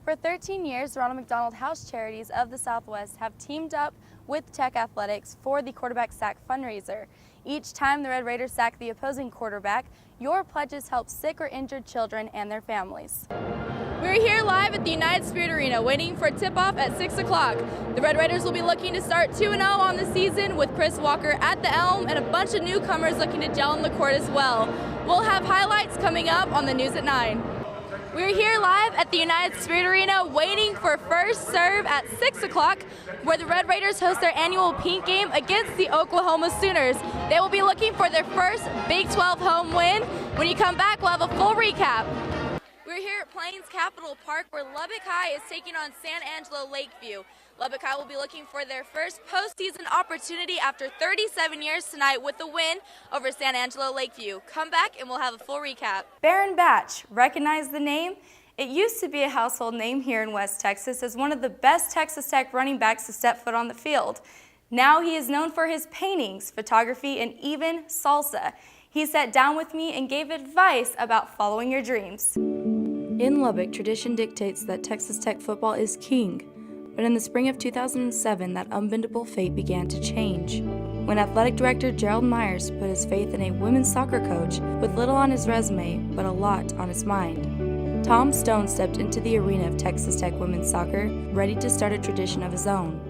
For 13 years, Ronald McDonald House Charities of the Southwest have teamed up with Tech Athletics for the Quarterback Sack Fundraiser. Each time the Red Raiders sack the opposing quarterback, your pledges help sick or injured children and their families. We're here live at the United Spirit Arena waiting for tip-off at 6 o'clock. The Red Raiders will be looking to start 2-0 on the season with Chris Walker at the helm and a bunch of newcomers looking to gel on the court as well. We'll have highlights coming up on the news at 9. We're here live at the United Spirit Arena waiting for first serve at 6 o'clock where the Red Raiders host their annual Pink game against the Oklahoma Sooners. They will be looking for their first Big 12 home win. When you come back, we'll have a full recap. We're here at Plains Capital Park where Lubbock High is taking on San Angelo Lakeview. Lubbock High will be looking for their first postseason opportunity after 37 years tonight with a win over San Angelo Lakeview. Come back and we'll have a full recap. Baron Batch, recognize the name? It used to be a household name here in West Texas as one of the best Texas Tech running backs to step foot on the field. Now he is known for his paintings, photography, and even salsa. He sat down with me and gave advice about following your dreams. In Lubbock, tradition dictates that Texas Tech football is king. But in the spring of 2007, that unbendable fate began to change. When athletic director Gerald Myers put his faith in a women's soccer coach with little on his resume, but a lot on his mind. Tom Stone stepped into the arena of Texas Tech women's soccer, ready to start a tradition of his own,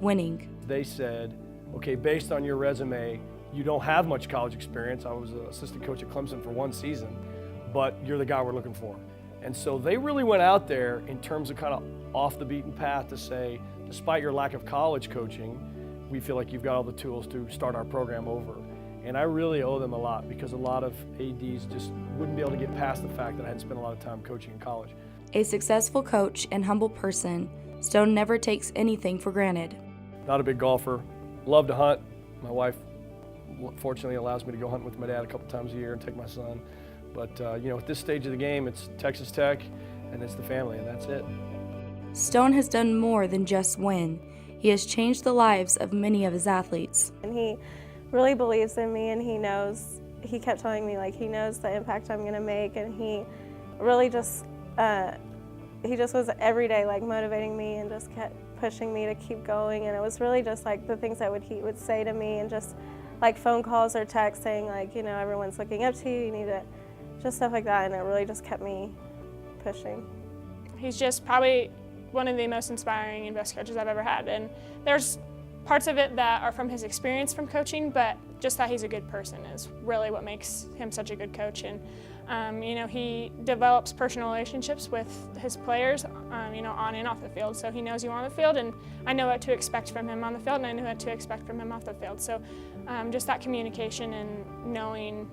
winning. They said, okay, based on your resume, you don't have much college experience. I was an assistant coach at Clemson for 1 season, but you're the guy we're looking for. And so they really went out there in terms of kind of off the beaten path to say, despite your lack of college coaching, we feel like you've got all the tools to start our program over. And I really owe them a lot because a lot of ADs just wouldn't be able to get past the fact that I hadn't spent a lot of time coaching in college. A successful coach and humble person, Stone never takes anything for granted. Not a big golfer, love to hunt. My wife fortunately allows me to go hunt with my dad a couple times a year and take my son. But you know, at this stage of the game, it's Texas Tech and it's the family, and that's it. Stone has done more than just win. He has changed the lives of many of his athletes. And he really believes in me, and he kept telling me like he knows the impact I'm gonna make, and he really just was every day like motivating me and just kept pushing me to keep going. And it was really just like the things he would say to me, and just like phone calls or texts saying like, you know, everyone's looking up to you, you need to, just stuff like that, and it really just kept me pushing. He's just probably one of the most inspiring and best coaches I've ever had, and there's parts of it that are from his experience from coaching, but just that he's a good person is really what makes him such a good coach. And you know, he develops personal relationships with his players, you know, on and off the field. So he knows you on the field, and I know what to expect from him on the field, and I know what to expect from him off the field. So just that communication and knowing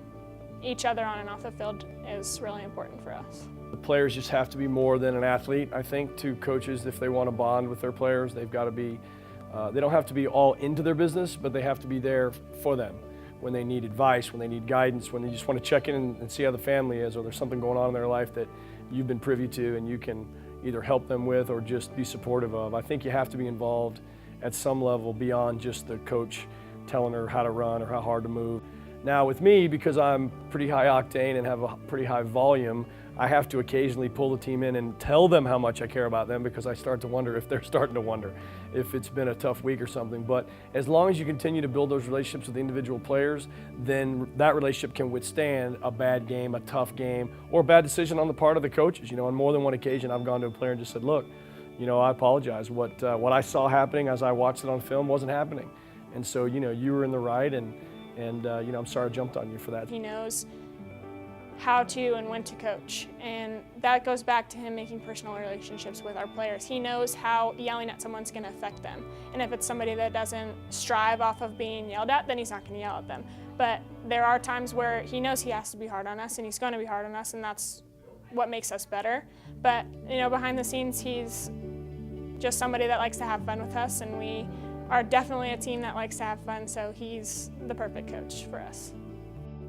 each other on and off the field is really important for us. The players just have to be more than an athlete, I think, to coaches. If they want to bond with their players, they've got to be, they don't have to be all into their business, but they have to be there for them when they need advice, when they need guidance, when they just want to check in and see how the family is, or there's something going on in their life that you've been privy to and you can either help them with or just be supportive of. I think you have to be involved at some level beyond just the coach telling her how to run or how hard to move. Now with me, because I'm pretty high octane and have a pretty high volume, I have to occasionally pull the team in and tell them how much I care about them, because I start to wonder if they're starting to wonder if it's been a tough week or something. But as long as you continue to build those relationships with individual players, then that relationship can withstand a bad game, a tough game, or a bad decision on the part of the coaches. You know, on more than one occasion, I've gone to a player and just said, look, you know, I apologize. What I saw happening as I watched it on film wasn't happening. And so, you know, you were in the right, and you know, I'm sorry I jumped on you for that. He knows how to and when to coach, and that goes back to him making personal relationships with our players. He knows how yelling at someone's going to affect them, and if it's somebody that doesn't strive off of being yelled at, then he's not going to yell at them. But there are times where he knows he has to be hard on us, and he's going to be hard on us, and that's what makes us better. But you know, behind the scenes, he's just somebody that likes to have fun with us, and we are definitely a team that likes to have fun, so he's the perfect coach for us.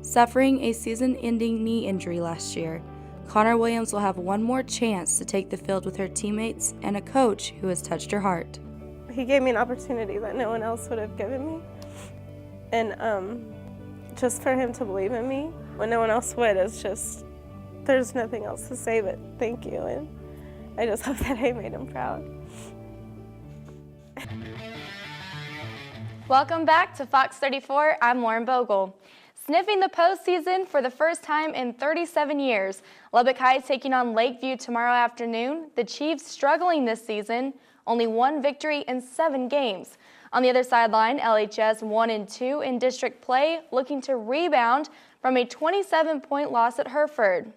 Suffering a season-ending knee injury last year, Connor Williams will have one more chance to take the field with her teammates and a coach who has touched her heart. He gave me an opportunity that no one else would have given me, and just for him to believe in me when no one else would, is just, there's nothing else to say but thank you. I just hope that I made him proud. Welcome back to Fox 34. I'm Lauren Bogle. Sniffing the postseason for the first time in 37 years, Lubbock High taking on Lakeview tomorrow afternoon. The Chiefs struggling this season, only 1 victory in 7 games. On the other sideline, LHS 1-2 in district play, looking to rebound from a 27-point loss at Hereford.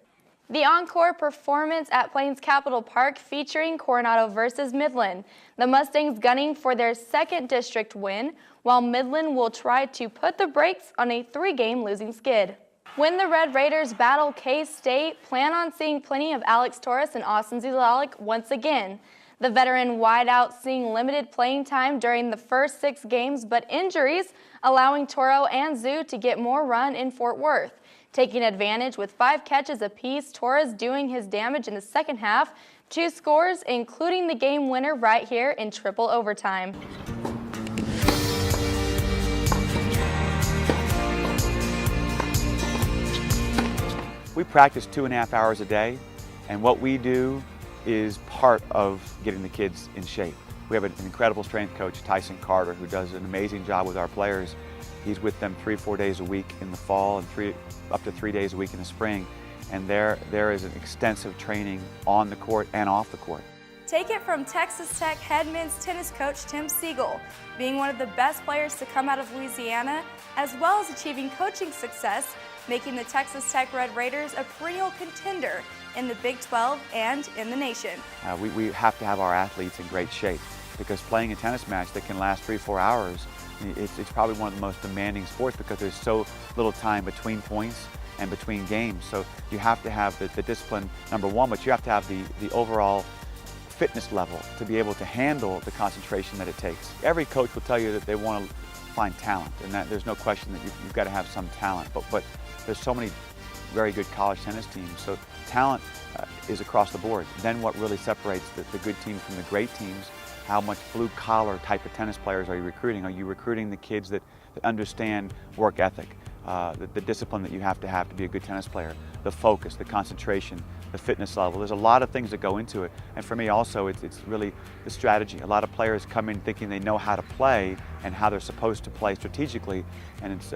The encore performance at Plains Capital Park featuring Coronado versus Midland. The Mustangs gunning for their 2nd district win, while Midland will try to put the brakes on a 3-game losing skid. When the Red Raiders battle K-State, plan on seeing plenty of Alex Torres and Austin Zilalik once again. The veteran wideout seeing limited playing time during the first 6 games, but injuries allowing Toro and Zoo to get more run in Fort Worth. Taking advantage with 5 catches apiece, Torres doing his damage in the second half, 2 scores, including the game winner right here in triple overtime. We practice 2.5 hours a day, and what we do is part of getting the kids in shape. We have an incredible strength coach, Tyson Carter, who does an amazing job with our players. He's with them 3-4 days a week in the fall and up to 3 days a week in the spring. And there is an extensive training on the court and off the court. Take it from Texas Tech head men's tennis coach Tim Siegel, being one of the best players to come out of Louisiana, as well as achieving coaching success, making the Texas Tech Red Raiders a perennial contender in the Big 12 and in the nation. We have to have our athletes in great shape, because playing a tennis match that can last 3-4 hours, it's probably one of the most demanding sports because there's so little time between points and between games. So you have to have the discipline, number one, but you have to have the overall fitness level to be able to handle the concentration that it takes. Every coach will tell you that they want to find talent, and that there's no question that you've got to have some talent, but there's so many very good college tennis teams, so talent is across the board. Then what really separates the good teams from the great teams, how much blue-collar type of tennis players are you recruiting? Are you recruiting the kids that understand work ethic, the discipline that you have to be a good tennis player, the focus, the concentration, the fitness level? There's a lot of things that go into it. And for me also, it's really the strategy. A lot of players come in thinking they know how to play and how they're supposed to play strategically. And it's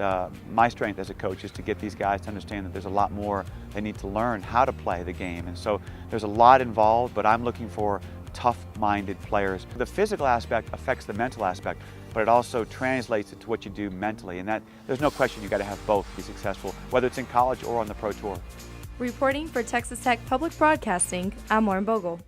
my strength as a coach is to get these guys to understand that there's a lot more they need to learn how to play the game. And so there's a lot involved, but I'm looking for tough-minded players. The physical aspect affects the mental aspect, but it also translates into what you do mentally. And that there's no question you've got to have both to be successful, whether it's in college or on the pro tour. Reporting for Texas Tech Public Broadcasting, I'm Lauren Bogle.